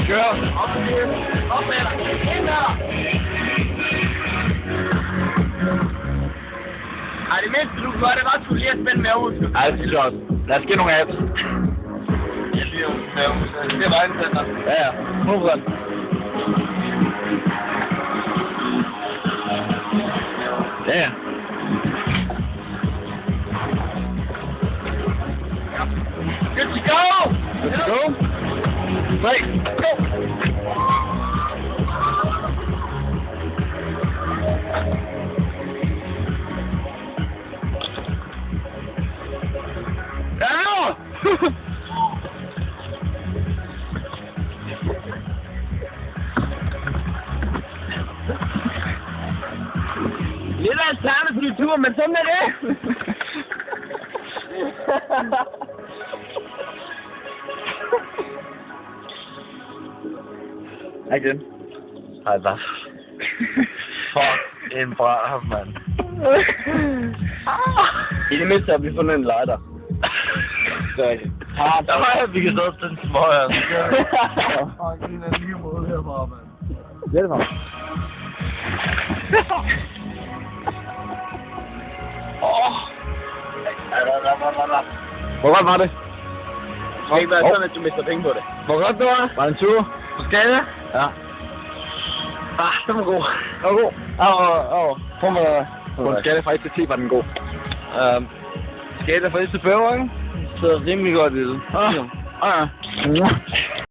Kør. Op med dig. Ind med dig. Ej, det mindste du kan gøre, det var, at du lige at spænde mere ud. Ej, det synes jeg også. Lad os give nogle apps. Jeg siger jo, det er vejcenter. Ja, ja. 100%. Ja, ja. Good to go! Let's go. 3, go! Ja! Lidt alternativ tur, men sådan er det! Igen. Ej, hvad? Fuck en brav, mand. I det mindste har vi fundet en lighter. Der var jeg, vi kan stå til den smøger. Fuck, det er en ny måde herfra, mand. Det er det, mand. Hvor godt var det? Det skal ikke være sådan, at du mister penge på det. Hvor godt det var? Var det en tur? På skade? Ja. Den var god. Den var god. Prøv med på en skala fra 1 til 10 var den god. Skala fra 1 til 5, ikke? Så rimelig godt i det. Ja.